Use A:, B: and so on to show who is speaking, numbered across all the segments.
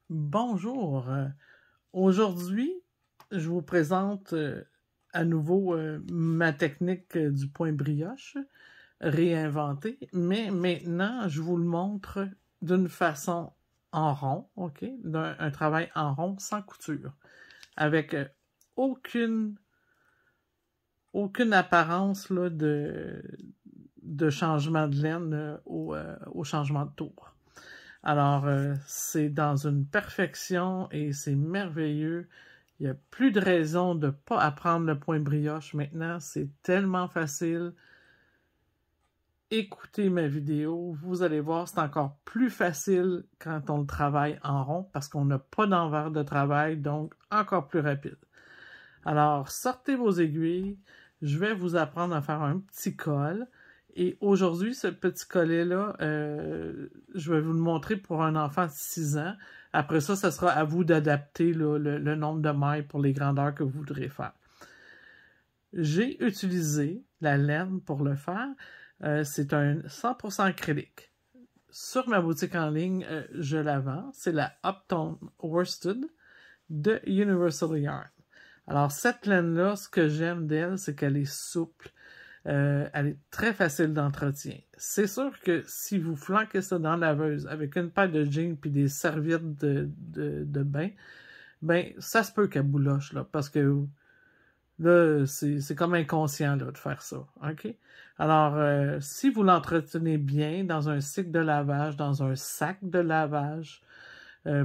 A: Bonjour. Aujourd'hui, je vous présente à nouveau ma technique du point brioche réinventée, mais maintenant, je vous le montre d'une façon en rond, OK? Un travail en rond sans couture, avec aucune apparence là, de changement de laine au changement de tour. Alors, c'est dans une perfection et c'est merveilleux. Il n'y a plus de raison de ne pas apprendre le point brioche maintenant. C'est tellement facile. Écoutez ma vidéo. Vous allez voir, c'est encore plus facile quand on le travaille en rond parce qu'on n'a pas d'envers de travail, donc encore plus rapide. Alors, sortez vos aiguilles. Je vais vous apprendre à faire un petit col. Et aujourd'hui, ce petit collet-là, je vais vous le montrer pour un enfant de 6 ans. Après ça, ce sera à vous d'adapter le nombre de mailles pour les grandeurs que vous voudrez faire. J'ai utilisé la laine pour le faire. C'est un 100% acrylique. Sur ma boutique en ligne, je la vends. C'est la Uptone Worsted de Universal Yarn. Alors, cette laine-là, ce que j'aime d'elle, c'est qu'elle est souple. Elle est très facile d'entretien. C'est sûr que si vous flanquez ça dans la laveuse avec une paire de jeans puis des serviettes de bain, ben ça se peut qu'elle bouloche, là, parce que là, c'est comme inconscient là, de faire ça. OK? Alors, si vous l'entretenez bien dans un cycle de lavage, dans un sac de lavage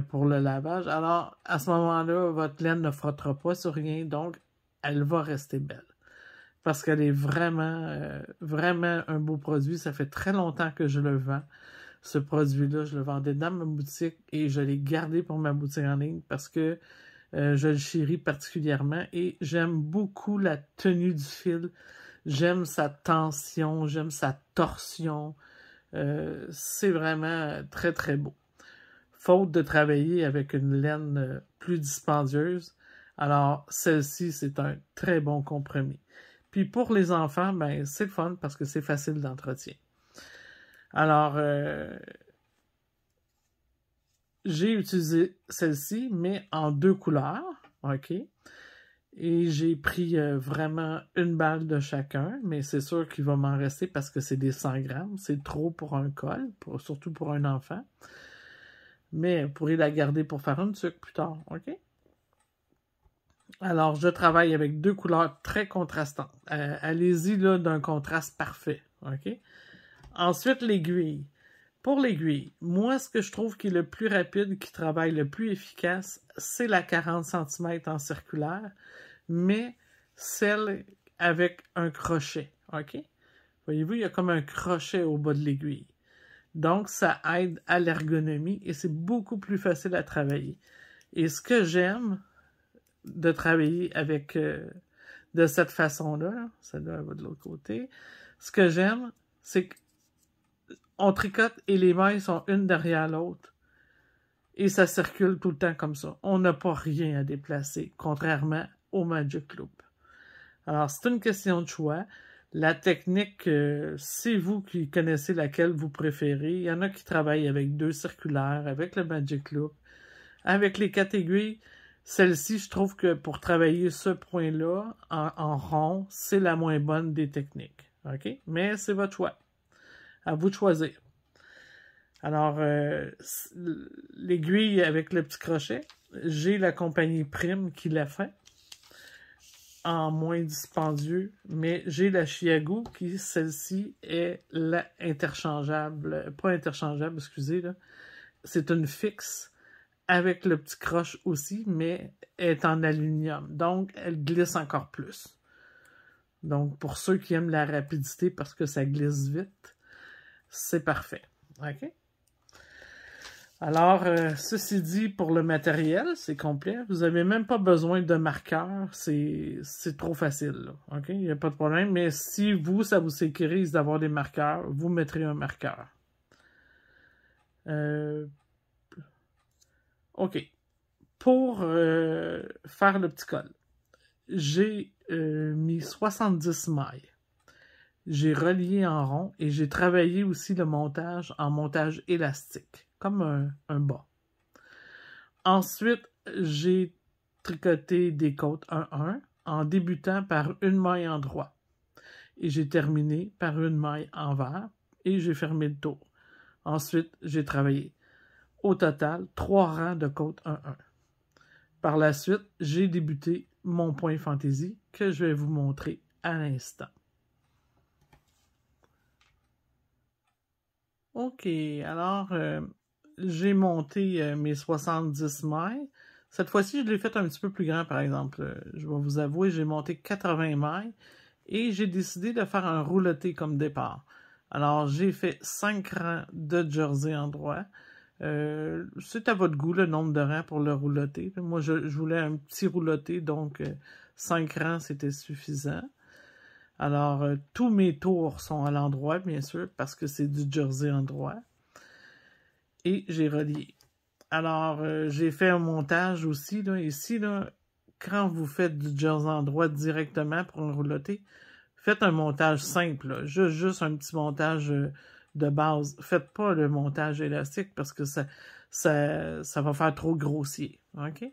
A: pour le lavage, alors à ce moment-là, votre laine ne frottera pas sur rien, donc elle va rester belle. Parce qu'elle est vraiment, vraiment un beau produit. Ça fait très longtemps que je le vends. Ce produit-là, je le vendais dans ma boutique et je l'ai gardé pour ma boutique en ligne parce que je le chéris particulièrement et j'aime beaucoup la tenue du fil. J'aime sa tension, j'aime sa torsion. C'est vraiment très, très beau. Faute de travailler avec une laine plus dispendieuse, alors celle-ci, c'est un très bon compromis. Puis pour les enfants, ben c'est le fun parce que c'est facile d'entretien. Alors, j'ai utilisé celle-ci, mais en 2 couleurs, OK? Et j'ai pris vraiment une balle de chacun, mais c'est sûr qu'il va m'en rester parce que c'est des 100 grammes. C'est trop pour un col, surtout pour un enfant. Mais vous pourrez la garder pour faire une tuque plus tard, OK? Alors, je travaille avec 2 couleurs très contrastantes. Allez-y là d'un contraste parfait, OK? Ensuite, l'aiguille. Pour l'aiguille, moi, ce que je trouve qui est le plus rapide, qui travaille le plus efficace, c'est la 40 cm en circulaire, mais celle avec un crochet, OK? Voyez-vous, il y a comme un crochet au bas de l'aiguille. Donc, ça aide à l'ergonomie et c'est beaucoup plus facile à travailler. Et ce que j'aime de travailler avec de cette façon-là, celle-là va de l'autre côté, ce que j'aime, c'est qu'on tricote et les mailles sont une derrière l'autre et ça circule tout le temps comme ça. On n'a pas rien à déplacer, contrairement au Magic Loop. Alors, c'est une question de choix. La technique, c'est vous qui connaissez laquelle vous préférez. Il y en a qui travaillent avec 2 circulaires, avec le Magic Loop, avec les 4 aiguilles. Celle-ci, je trouve que pour travailler ce point-là, en rond, c'est la moins bonne des techniques. OK? Mais c'est votre choix. À vous de choisir. Alors, l'aiguille avec le petit crochet, j'ai la compagnie Prime qui l'a fait en moins dispendieux, mais j'ai la Chiago qui, celle-ci, est la interchangeable, pas interchangeable, excusez, là. C'est une fixe avec le petit croche aussi, mais elle est en aluminium. Donc, elle glisse encore plus. Donc, pour ceux qui aiment la rapidité parce que ça glisse vite, c'est parfait. OK? Alors, ceci dit, pour le matériel, c'est complet. Vous n'avez même pas besoin de marqueur. C'est trop facile, là. OK? Il n'y a pas de problème. Mais si vous, ça vous sécurise d'avoir des marqueurs, vous mettrez un marqueur. OK. Pour faire le petit col, j'ai mis 70 mailles. J'ai relié en rond et j'ai travaillé aussi le montage en montage élastique, comme un bas. Ensuite, j'ai tricoté des côtes 1-1 en débutant par une maille en droit. Et j'ai terminé par une maille envers et j'ai fermé le tour. Ensuite, j'ai travaillé au total 3 rangs de côtes 1-1. Par la suite, j'ai débuté mon point fantaisie que je vais vous montrer à l'instant. OK, alors j'ai monté mes 70 mailles. Cette fois-ci, je l'ai fait un petit peu plus grand, par exemple. Je vais vous avouer, j'ai monté 80 mailles et j'ai décidé de faire un rouleté comme départ. Alors, j'ai fait 5 rangs de jersey en droit. C'est à votre goût le nombre de rangs pour le rouleté. Moi, je voulais un petit rouleté, donc 5 rangs, c'était suffisant. Alors, tous mes tours sont à l'endroit, bien sûr, parce que c'est du jersey en droit. Et j'ai relié. Alors, j'ai fait un montage aussi, là, ici, là, quand vous faites du jersey en droit directement pour un rouleté, faites un montage simple, là, juste un petit montage de base. Faites pas le montage élastique parce que ça va faire trop grossier, ok?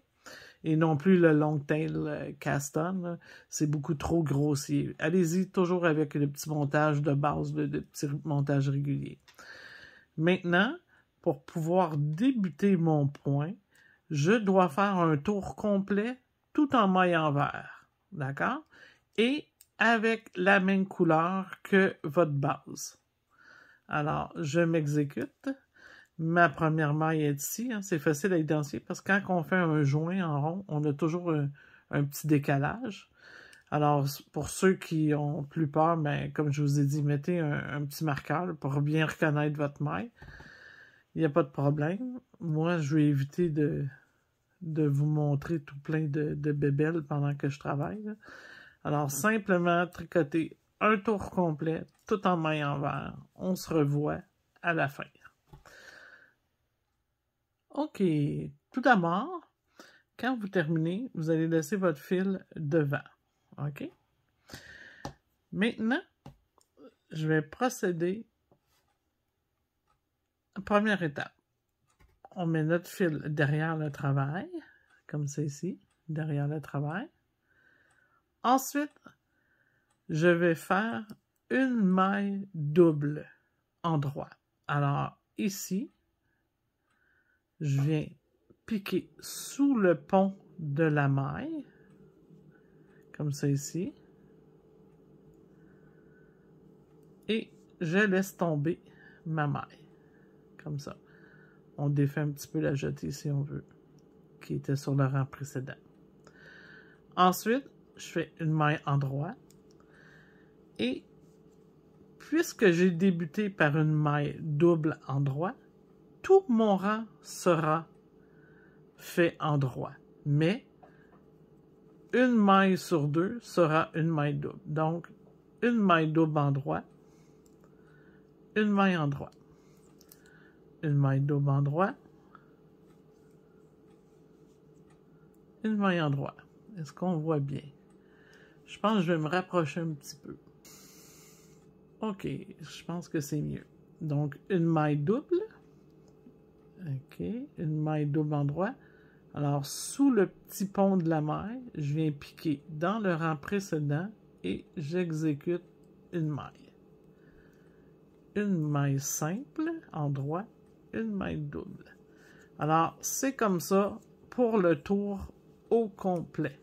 A: Et non plus le long tail cast-on, c'est beaucoup trop grossier. Allez-y toujours avec le petit montage de base, le petit montage régulier. Maintenant, pour pouvoir débuter mon point, je dois faire un tour complet tout en maille envers, d'accord? Et avec la même couleur que votre base. Alors, je m'exécute. Ma première maille est ici, hein, c'est facile à identifier parce que quand on fait un joint en rond, on a toujours un petit décalage. Alors, pour ceux qui ont plus peur, mais comme je vous ai dit, mettez un petit marqueur pour bien reconnaître votre maille. Il n'y a pas de problème. Moi, je vais éviter de vous montrer tout plein de bébelles pendant que je travaille, là. Alors, simplement tricoter un tour complet, tout en maille envers. On se revoit à la fin. OK. Tout d'abord, quand vous terminez, vous allez laisser votre fil devant. OK? Maintenant, je vais procéder. Première étape. On met notre fil derrière le travail, comme ça ici, derrière le travail. Ensuite, je vais faire une maille double en droit. Alors, ici, je viens piquer sous le pont de la maille, comme ça ici, et je laisse tomber ma maille, comme ça. On défait un petit peu la jetée si on veut, qui était sur le rang précédent. Ensuite, je fais une maille en droit, et puisque j'ai débuté par une maille double en droit, tout mon rang sera fait en droit, mais une maille sur deux sera une maille double. Donc, une maille double en droit, une maille en droit, une maille double en droit, une maille en droit. Est-ce qu'on voit bien? Je pense que je vais me rapprocher un petit peu. OK, je pense que c'est mieux. Donc, une maille double. OK, une maille double en droit. Alors, sous le petit pont de la maille, je viens piquer dans le rang précédent et j'exécute une maille. Une maille simple en droit, une maille double. Alors, c'est comme ça pour le tour au complet.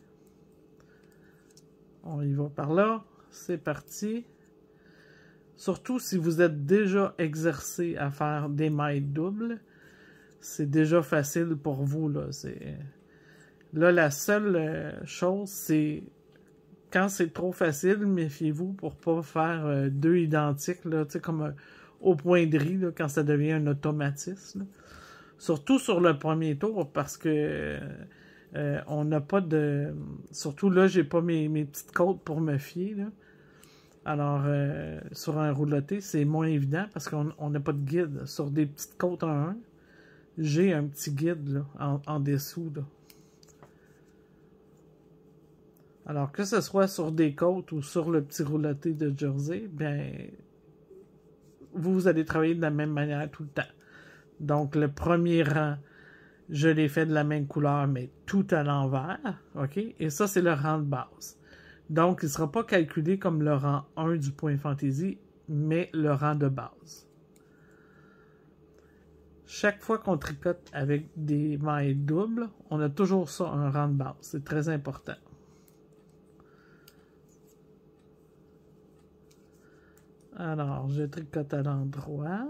A: On y va par là. C'est parti. Surtout si vous êtes déjà exercé à faire des mailles doubles, c'est déjà facile pour vous, là. Là, la seule chose, c'est quand c'est trop facile, méfiez-vous pour pas faire deux identiques, là, tu sais, comme au point de riz, là, quand ça devient un automatisme. Là. Surtout sur le premier tour, parce que on n'a pas de... Surtout là, j'ai pas mes petites côtes pour me fier, là. Alors, sur un rouleté, c'est moins évident parce qu'on n'a pas de guide. Sur des petites côtes en un, j'ai un petit guide là, en dessous. Là. Alors, que ce soit sur des côtes ou sur le petit rouleté de jersey, bien, vous allez travailler de la même manière tout le temps. Donc, le premier rang, Je l'ai fait de la même couleur, mais tout à l'envers. OK? Et ça, c'est le rang de base. Donc, il ne sera pas calculé comme le rang 1 du point fantaisie, mais le rang de base. Chaque fois qu'on tricote avec des mailles doubles, on a toujours ça, un rang de base. C'est très important. Alors, je tricote à l'endroit.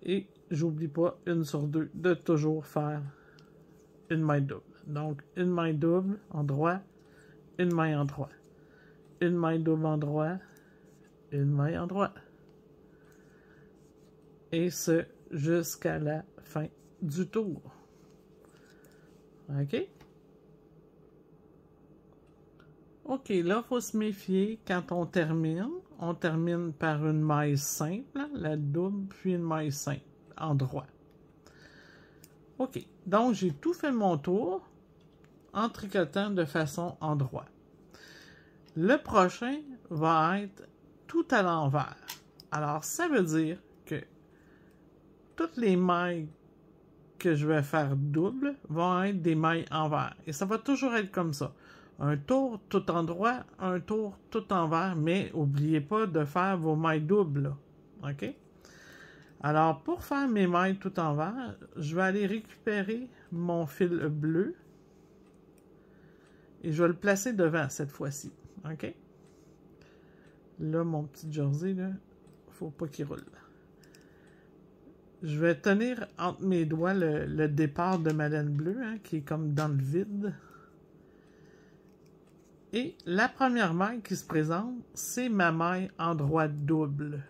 A: Et j'oublie pas, 1 sur 2, de toujours faire une maille double. Donc, une maille double en droit, une maille en droit. Une maille double en droit, une maille en droit. Et ce, jusqu'à la fin du tour. OK? OK, là, il faut se méfier quand on termine. On termine par une maille simple, la double, puis une maille simple, en droit. OK, donc j'ai tout fait mon tour en tricotant de façon en droit. Le prochain va être tout à l'envers. Alors, ça veut dire que toutes les mailles que je vais faire double vont être des mailles envers. Et ça va toujours être comme ça. Un tour tout en droit, un tour tout envers, mais n'oubliez pas de faire vos mailles doubles. Là. OK? Alors, pour faire mes mailles tout envers, je vais aller récupérer mon fil bleu et je vais le placer devant cette fois-ci. OK? Là, mon petit jersey, là, faut pas qu'il roule. Je vais tenir entre mes doigts le départ de ma laine bleue, hein, qui est comme dans le vide. Et la première maille qui se présente, c'est ma maille en droit double.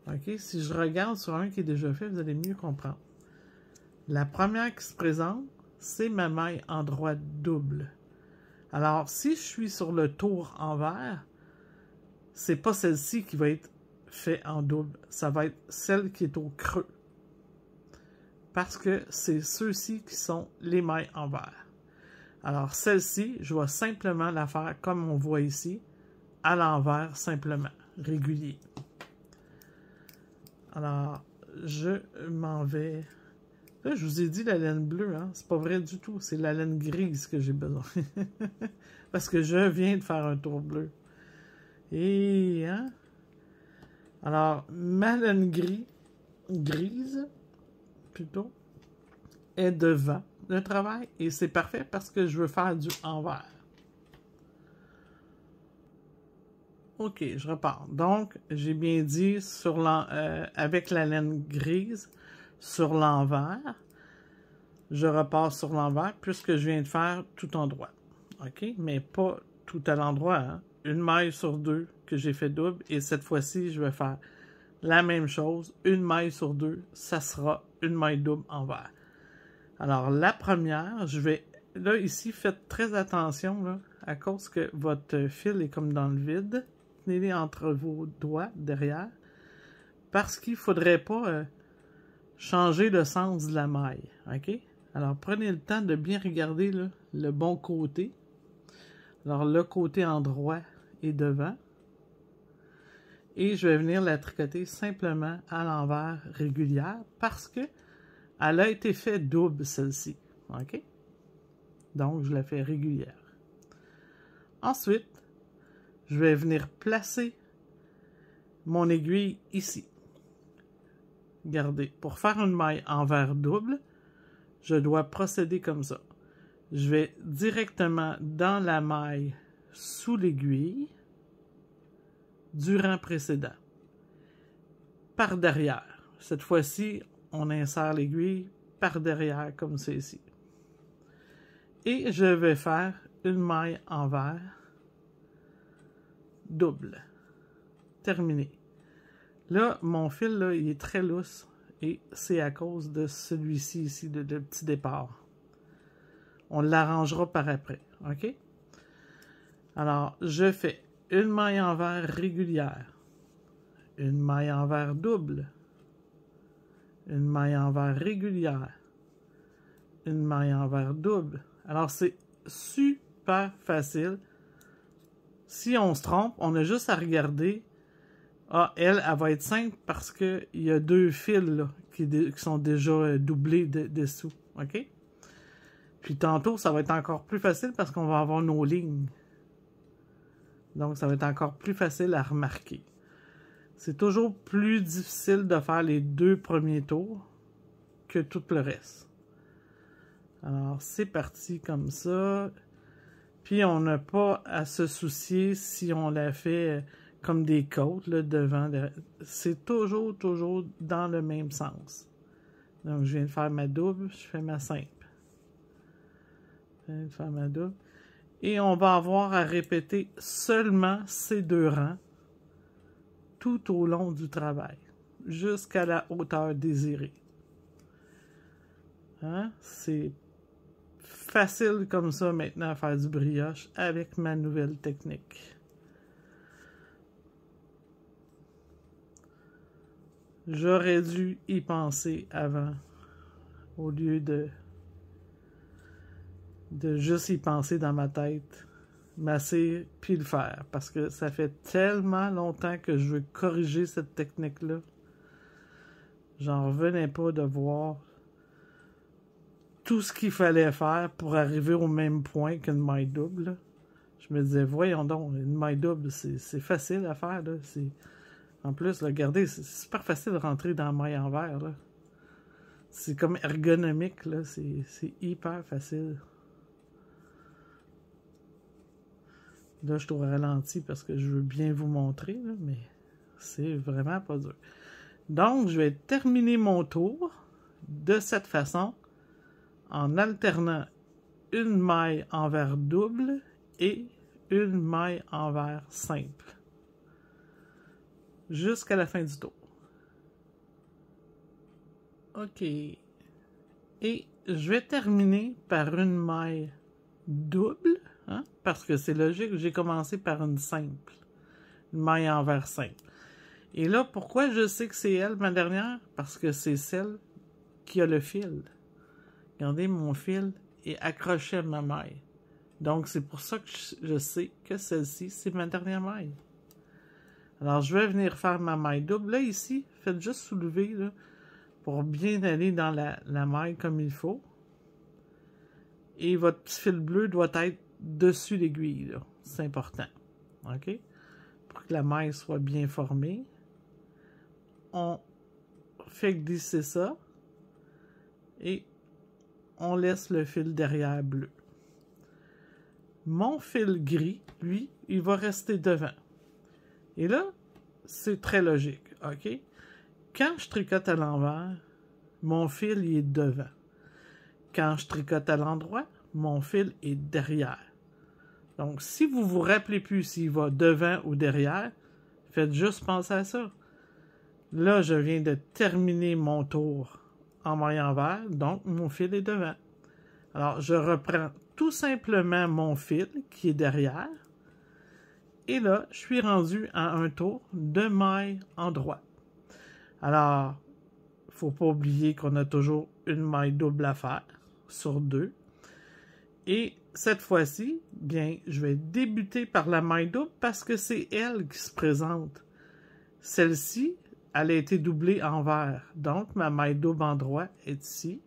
A: OK? Si je regarde sur un qui est déjà fait, vous allez mieux comprendre. La première qui se présente, c'est ma maille en droit double. Alors, si je suis sur le tour envers, c'est pas celle-ci qui va être faite en double. Ça va être celle qui est au creux. Parce que c'est ceux-ci qui sont les mailles envers. Alors, celle-ci, je vais simplement la faire comme on voit ici, à l'envers, simplement, régulier. Alors, je m'en vais. Là, je vous ai dit la laine bleue, hein? C'est pas vrai du tout. C'est la laine grise que j'ai besoin. Parce que je viens de faire un tour bleu. Et, hein? Alors, ma laine grise, plutôt, est devant le travail et c'est parfait parce que je veux faire du envers. OK, je repars. Donc, j'ai bien dit sur avec la laine grise sur l'envers. Je repars sur l'envers puisque je viens de faire tout en droit. OK, mais pas tout à l'endroit. Hein? Une maille sur 2 que j'ai fait double et cette fois-ci, je vais faire la même chose. Une maille sur 2, ça sera une maille double envers. Alors, la première, je vais... Là, ici, faites très attention, là, à cause que votre fil est comme dans le vide. Tenez-les entre vos doigts, derrière. Parce qu'il ne faudrait pas changer le sens de la maille. OK? Alors, prenez le temps de bien regarder là, le bon côté. Alors, le côté en droit est devant. Et je vais venir la tricoter simplement à l'envers régulière parce que elle a été faite double, celle-ci. OK? Donc, je la fais régulière. Ensuite, je vais venir placer mon aiguille ici. Regardez, pour faire une maille envers double, je dois procéder comme ça. Je vais directement dans la maille sous l'aiguille du rang précédent. Par derrière. Cette fois-ci, on insère l'aiguille par derrière, comme c'est ici. Et je vais faire une maille envers double. Terminé. Là, mon fil, là, il est très lousse et c'est à cause de celui-ci ici, de petit départ. On l'arrangera par après. OK? Alors, je fais une maille envers régulière, une maille envers double, une maille envers régulière, une maille envers double. Alors, c'est super facile. Si on se trompe, on a juste à regarder. Ah, elle va être simple parce qu'il y a deux fils là, qui sont déjà doublés dessous. OK? Puis tantôt, ça va être encore plus facile parce qu'on va avoir nos lignes. Donc, ça va être encore plus facile à remarquer. C'est toujours plus difficile de faire les 2 premiers tours que tout le reste. Alors, c'est parti comme ça. Puis, on n'a pas à se soucier si on l'a fait comme des côtes, là, devant. C'est toujours dans le même sens. Donc, je viens de faire ma double, je fais ma simple. Je viens de faire ma double. Et on va avoir à répéter seulement ces 2 rangs tout au long du travail, jusqu'à la hauteur désirée. Hein? C'est facile comme ça maintenant à faire du brioche avec ma nouvelle technique. J'aurais dû y penser avant, au lieu de juste y penser dans ma tête, masser puis le faire, parce que ça fait tellement longtemps que je veux corriger cette technique-là. J'en revenais pas de voir tout ce qu'il fallait faire pour arriver au même point qu'une maille double. Je me disais, voyons donc, une maille double, c'est facile à faire. Là. En plus, là, regardez, c'est super facile de rentrer dans la maille envers. C'est comme ergonomique, là. C'est hyper facile. Là, je suis au ralenti parce que je veux bien vous montrer, là, mais c'est vraiment pas dur. Donc, je vais terminer mon tour de cette façon en alternant une maille envers double et une maille envers simple jusqu'à la fin du tour. OK. Et je vais terminer par une maille double, hein, parce que c'est logique, j'ai commencé par une simple, une maille envers simple. Et là, pourquoi je sais que c'est elle, ma dernière? Parce que c'est celle qui a le fil. Regardez, mon fil est accroché à ma maille. Donc, c'est pour ça que je sais que celle-ci, c'est ma dernière maille. Alors, je vais venir faire ma maille double. Là, ici, faites juste soulever là, pour bien aller dans la maille comme il faut. Et votre petit fil bleu doit être dessus l'aiguille. C'est important. OK? Pour que la maille soit bien formée. On fait glisser ça. Et on laisse le fil derrière bleu. Mon fil gris, lui, il va rester devant. Et là, c'est très logique, OK? Quand je tricote à l'envers, mon fil il est devant. Quand je tricote à l'endroit, mon fil est derrière. Donc, si vous vous rappelez plus s'il va devant ou derrière, faites juste penser à ça. Là, je viens de terminer mon tour en maille envers, donc mon fil est devant. Alors, je reprends tout simplement mon fil qui est derrière. Et là, je suis rendu à un tour de maille en droit. Alors, il ne faut pas oublier qu'on a toujours une maille double à faire sur 2. Et cette fois-ci, bien, je vais débuter par la maille double parce que c'est elle qui se présente. Celle-ci, elle a été doublée envers. Donc, ma maille double en droit est ici.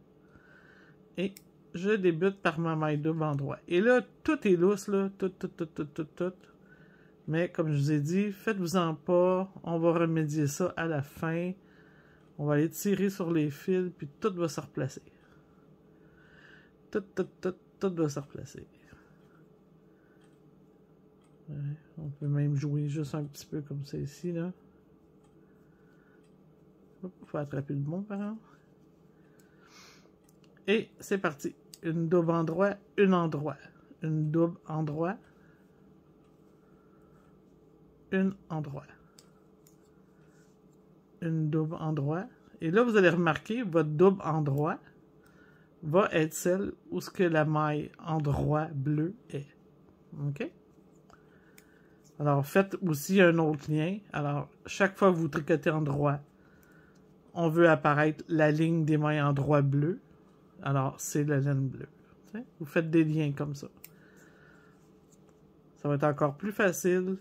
A: Et je débute par ma maille double en droit. Et là, tout est lousse, là. Tout. Mais comme je vous ai dit, faites-vous-en pas. On va remédier ça à la fin. On va aller tirer sur les fils, puis tout va se replacer. Tout va se replacer. Ouais, on peut même jouer juste un petit peu comme ça ici, là. Il faut attraper le bon, par exemple. Et c'est parti. Une double en droit, une en droit. Une double en droit. Une en droit. Une double en droit. Et là, vous allez remarquer, votre double en droit va être celle où ce que la maille en droit bleu est. OK? Alors, faites aussi un autre lien. Alors, chaque fois que vous tricotez en droit, on veut apparaître la ligne des mailles en droit bleu. Alors, c'est la laine bleue. Vous faites des liens comme ça. Ça va être encore plus facile.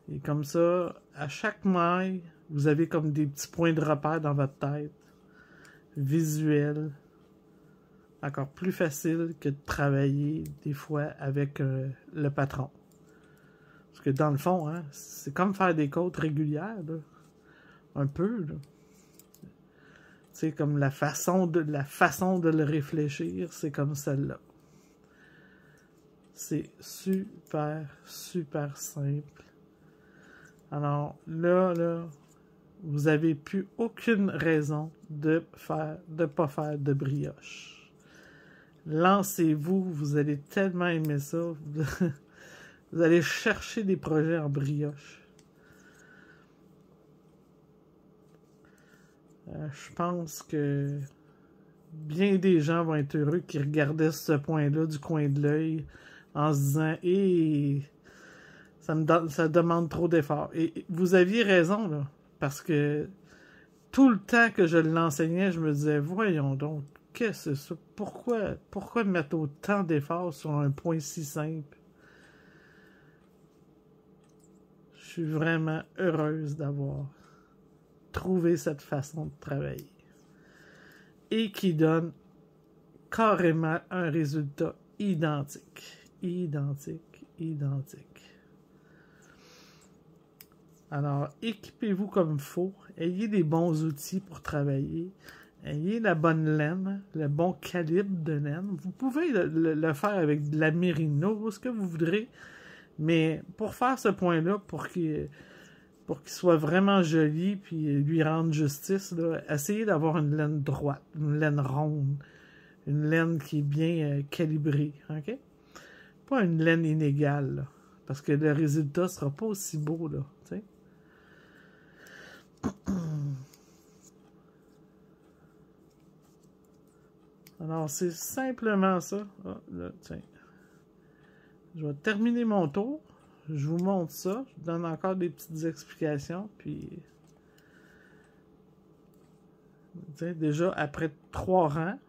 A: Et comme ça, à chaque maille, vous avez comme des petits points de repère dans votre tête. visuel, encore plus facile que de travailler des fois avec le patron. Parce que dans le fond, hein, c'est comme faire des côtes régulières, là. Un peu, là. C'est comme la façon de le réfléchir, c'est comme celle-là. C'est super, super simple. Alors là, vous n'avez plus aucune raison de pas faire de brioche. Lancez-vous, vous allez tellement aimer ça. Vous allez chercher des projets en brioche. Je pense que bien des gens vont être heureux qui regardaient ce point-là du coin de l'œil en se disant « Eh, ça demande trop d'efforts. » Et vous aviez raison, là, parce que tout le temps que je l'enseignais, je me disais « Voyons donc, qu'est-ce que c'est ça? Pourquoi mettre autant d'efforts sur un point si simple? » Je suis vraiment heureuse d'avoir trouvé cette façon de travailler. Et qui donne carrément un résultat identique. Identique. Alors, équipez-vous comme il faut. Ayez des bons outils pour travailler. Ayez la bonne laine, le bon calibre de laine. Vous pouvez le faire avec de la mérino, ce que vous voudrez. Mais pour faire ce point-là, pour qu'il soit vraiment joli puis lui rendre justice, là, essayez d'avoir une laine droite, une laine ronde, une laine qui est bien calibrée, ok? Pas une laine inégale, là, parce que le résultat sera pas aussi beau, là, tu sais. Alors, c'est simplement ça. Ah, là, tiens. Je vais terminer mon tour. Je vous montre ça. Je vous donne encore des petites explications. Puis, déjà, après 3 rangs,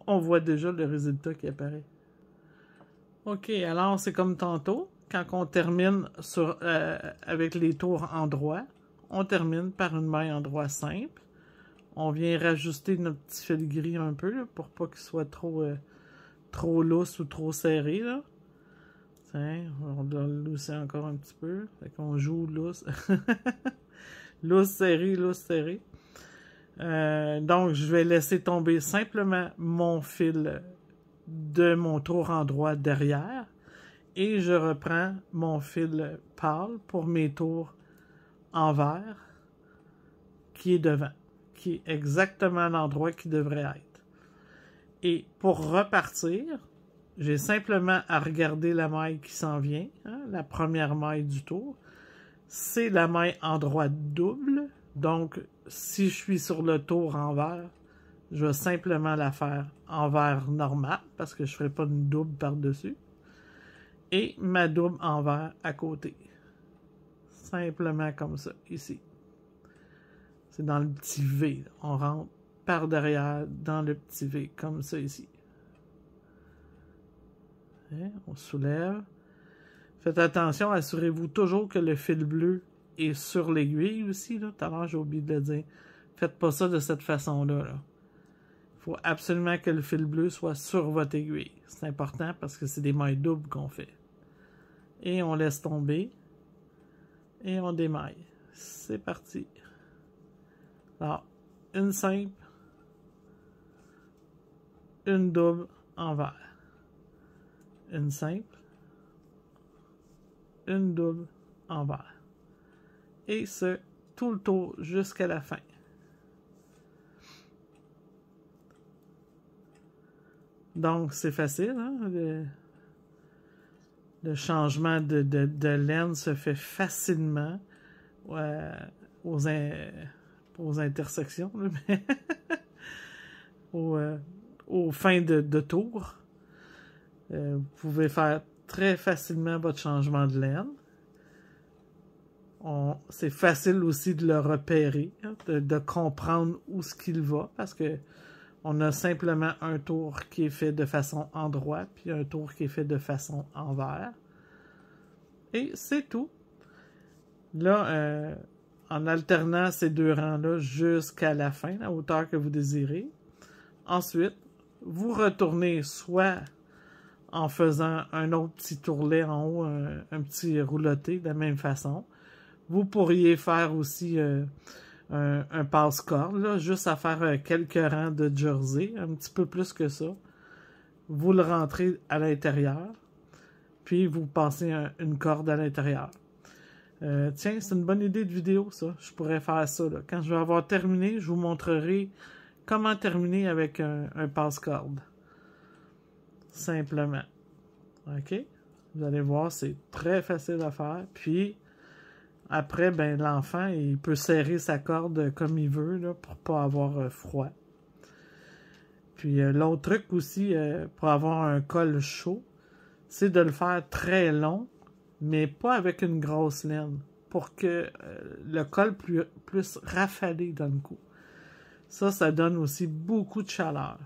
A: on voit déjà le résultat qui apparaît. OK, alors c'est comme tantôt. Quand on termine avec les tours en droit, on termine par une maille en droit simple. On vient rajuster notre petit fil gris un peu là, pour pas qu'il soit trop lousse ou trop serré, là. Tiens, on doit le lousser encore un petit peu. Fait qu'on joue lousse. Lousse serré. Donc, je vais laisser tomber simplement mon fil de mon tour en droit derrière. Et je reprends mon fil pâle pour mes tours envers qui est devant. Qui est exactement l'endroit qui devrait être. Et pour repartir, j'ai simplement à regarder la maille qui s'en vient, hein, la première maille du tour. C'est la maille en droit double. Donc, si je suis sur le tour envers, je vais simplement la faire envers normal, parce que je ne ferai pas une double par-dessus. Et ma double envers à côté. Simplement comme ça, ici. C'est dans le petit V. Là. On rentre par derrière dans le petit V, comme ça ici. On soulève. Faites attention, assurez-vous toujours que le fil bleu est sur l'aiguille aussi. Tout à l'heure, j'ai oublié de le dire. Faites pas ça de cette façon-là. Là. Il faut absolument que le fil bleu soit sur votre aiguille. C'est important parce que c'est des mailles doubles qu'on fait. Et on laisse tomber. Et on démaille. C'est parti. Alors, une simple. Une double envers. Une simple, une double envers. Et ce, tout le tour jusqu'à la fin. Donc, c'est facile, hein? Le changement de laine se fait facilement aux intersections, mais aux fins de tour. Vous pouvez faire très facilement votre changement de laine. C'est facile aussi de le repérer, hein, de comprendre où ce qu'il va, parce que on a simplement un tour qui est fait de façon en droit, puis un tour qui est fait de façon envers. Et c'est tout. Là, en alternant ces deux rangs-là jusqu'à la fin, la hauteur que vous désirez. Ensuite, vous retournez soit en faisant un autre petit tourlet en haut, un petit rouloté de la même façon. Vous pourriez faire aussi un passe-corde, là, juste à faire quelques rangs de jersey, un petit peu plus que ça. Vous le rentrez à l'intérieur, puis vous passez une corde à l'intérieur. Tiens, c'est une bonne idée de vidéo, ça. Je pourrais faire ça, là. Quand je vais avoir terminé, je vous montrerai comment terminer avec un passe-corde. Simplement. OK? Vous allez voir, c'est très facile à faire. Puis, après, ben l'enfant, il peut serrer sa corde comme il veut, là, pour pas avoir froid. Puis, l'autre truc aussi, pour avoir un col chaud, c'est de le faire très long, mais pas avec une grosse laine, pour que le col plus rafalé dans le cou. Ça donne aussi beaucoup de chaleur.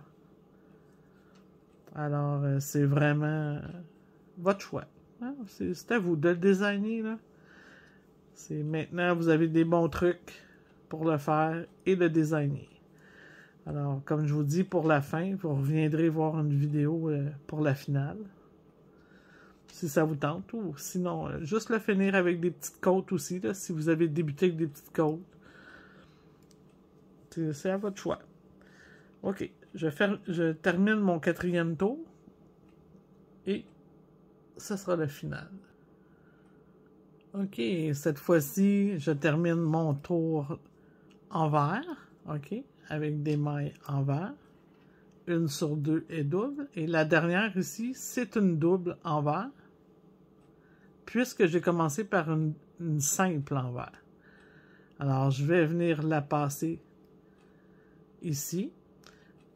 A: Alors, c'est vraiment votre choix. Hein? C'est à vous de le designer, là. Maintenant, vous avez des bons trucs pour le faire et le designer. Alors, comme je vous dis, pour la fin, vous reviendrez voir une vidéo pour la finale. Si ça vous tente. Ou sinon, juste le finir avec des petites côtes aussi, là, si vous avez débuté avec des petites côtes. C'est à votre choix. OK. Je termine mon 4e tour. Et ce sera le final. OK. Cette fois-ci, je termine mon tour envers. OK. Avec des mailles envers. 1 sur 2 est double. Et la dernière ici, c'est une double envers. Puisque j'ai commencé par une simple envers. Alors, je vais venir la passer ici.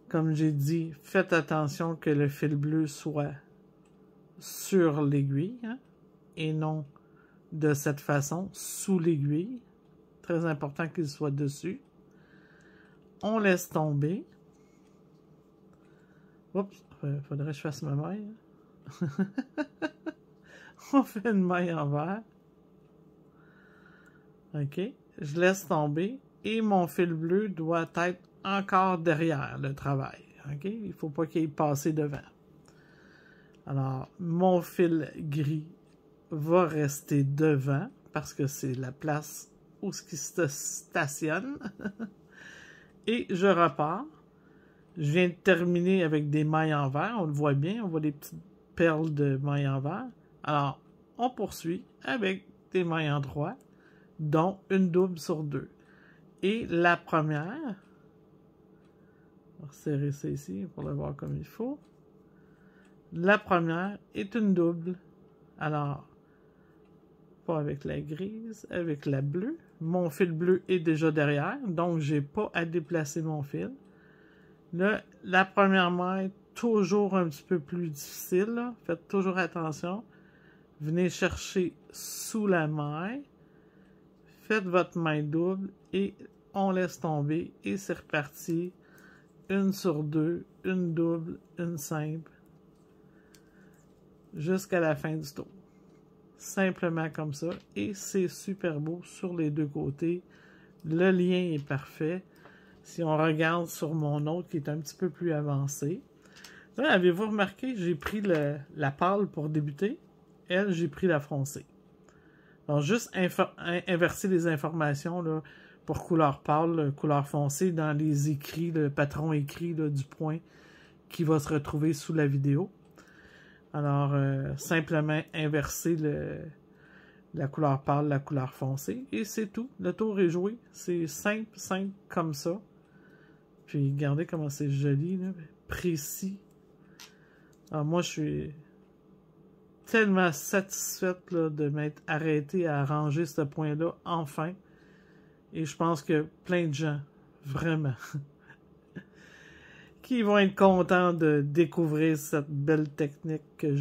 A: Comme j'ai dit, faites attention que le fil bleu soit sur l'aiguille, hein, et non de cette façon, sous l'aiguille. Très important qu'il soit dessus. On laisse tomber. Oups, faudrait que je fasse ma maille. On fait une maille envers. OK. Je laisse tomber. Et mon fil bleu doit être encore derrière le travail. OK? Il ne faut pas qu'il passe devant. Alors, mon fil gris va rester devant parce que c'est la place où ce qui se stationne. Et je repars. Je viens de terminer avec des mailles envers. On le voit bien. On voit des petites perles de mailles envers. Alors, on poursuit avec des mailles en droit, dont une double sur 2. Et la première, on va resserrer ça ici pour le voir comme il faut. La première est une double. Alors, pas avec la grise, avec la bleue. Mon fil bleu est déjà derrière, donc j'ai pas à déplacer mon fil. Là, la première maille, toujours un petit peu plus difficile. Là. Faites toujours attention. Venez chercher sous la maille. Faites votre maille double et on laisse tomber. Et c'est reparti. 1 sur 2, une double, une simple. Jusqu'à la fin du tour. Simplement comme ça. Et c'est super beau sur les deux côtés. Le lien est parfait. Si on regarde sur mon autre qui est un petit peu plus avancé. Là, avez-vous remarqué, j'ai pris la pâle pour débuter. Elle, j'ai pris la foncée. Donc, juste inverser les informations là, pour couleur pâle, couleur foncée dans les écrits, le patron écrit là, du point qui va se retrouver sous la vidéo. Alors, simplement inverser la couleur pâle, la couleur foncée. Et c'est tout. Le tour est joué. C'est simple comme ça. Puis, regardez comment c'est joli, là, précis. Alors, moi, je suis tellement satisfaite là, de m'être arrêté à arranger ce point-là, enfin. Et je pense que plein de gens, vraiment, qui vont être contents de découvrir cette belle technique que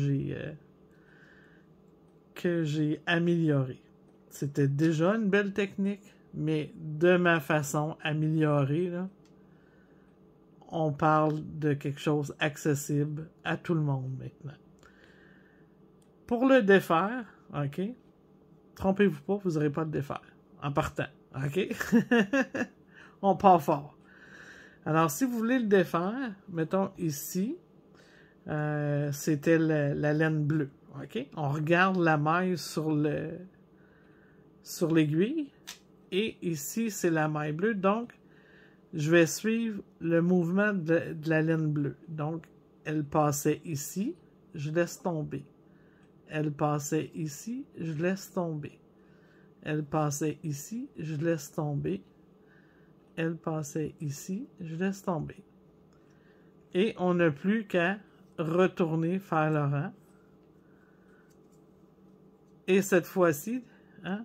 A: j'ai améliorée. C'était déjà une belle technique, mais de ma façon améliorée, là, on parle de quelque chose accessible à tout le monde maintenant. Pour le défaire, OK, trompez-vous pas, vous n'aurez pas de défaire en partant. OK? On part fort. Alors, si vous voulez le défaire, mettons ici, c'était la laine bleue. OK? On regarde la maille sur l'aiguille. Et ici, c'est la maille bleue. Donc, je vais suivre le mouvement de la laine bleue. Donc, elle passait ici, je laisse tomber. Elle passait ici, je laisse tomber. Elle passait ici, je laisse tomber. Elle passait ici, je laisse tomber. Et on n'a plus qu'à retourner faire le rang. Et cette fois-ci, hein,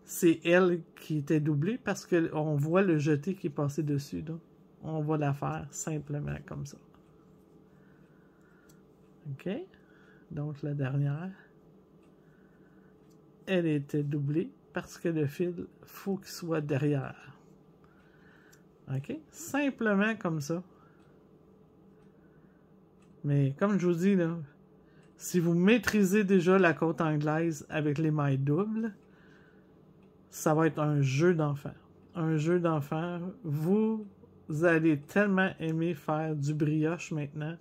A: c'est elle qui était doublée parce qu'on voit le jeté qui est passé dessus. Donc, on va la faire simplement comme ça. OK? Donc, la dernière, elle était doublée parce que le fil, faut qu'il soit derrière. OK? Simplement comme ça. Mais comme je vous dis, là, si vous maîtrisez déjà la côte anglaise avec les mailles doubles, ça va être un jeu d'enfer. Un jeu d'enfer. Vous allez tellement aimer faire du brioche maintenant.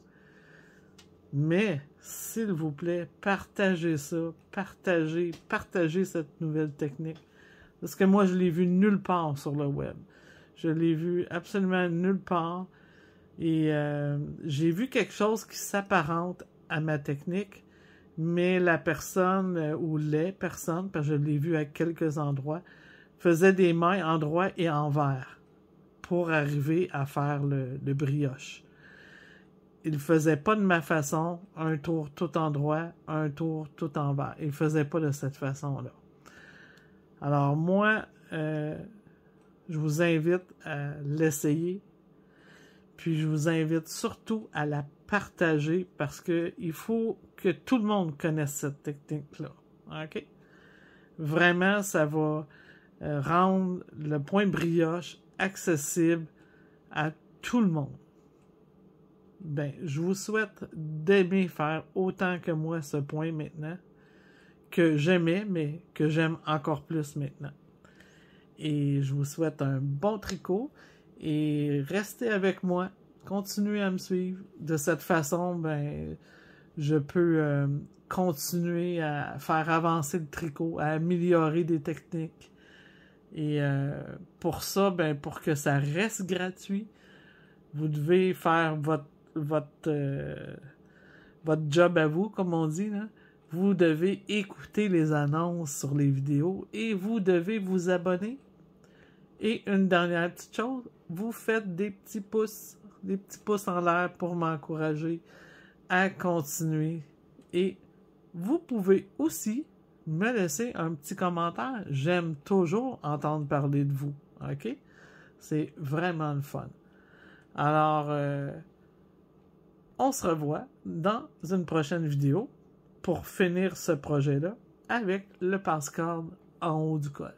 A: Mais, s'il vous plaît, partagez ça. Partagez cette nouvelle technique. Parce que moi, je l'ai vu nulle part sur le web. Je l'ai vu absolument nulle part. Et j'ai vu quelque chose qui s'apparente à ma technique, mais la personne ou les personnes, parce que je l'ai vu à quelques endroits, faisaient des mailles en droit et envers pour arriver à faire le brioche. Ils ne faisaient pas de ma façon, un tour tout en droit, un tour tout envers. Ils ne faisaient pas de cette façon-là. Alors moi, je vous invite à l'essayer. Puis je vous invite surtout à la partager parce qu'il faut que tout le monde connaisse cette technique-là. OK? Vraiment, ça va rendre le point brioche accessible à tout le monde. Ben, je vous souhaite d'aimer faire autant que moi ce point maintenant, que j'aimais, mais que j'aime encore plus maintenant. Et je vous souhaite un bon tricot. Et restez avec moi, continuez à me suivre. De cette façon, ben, je peux continuer à faire avancer le tricot, à améliorer des techniques. Et pour ça, ben, pour que ça reste gratuit, vous devez faire votre job à vous, comme on dit, là. Vous devez écouter les annonces sur les vidéos et vous devez vous abonner. Et une dernière petite chose, vous faites des petits pouces en l'air pour m'encourager à continuer. Et vous pouvez aussi me laisser un petit commentaire. J'aime toujours entendre parler de vous. OK? C'est vraiment le fun. Alors, on se revoit dans une prochaine vidéo pour finir ce projet-là avec le passe-corde en haut du col.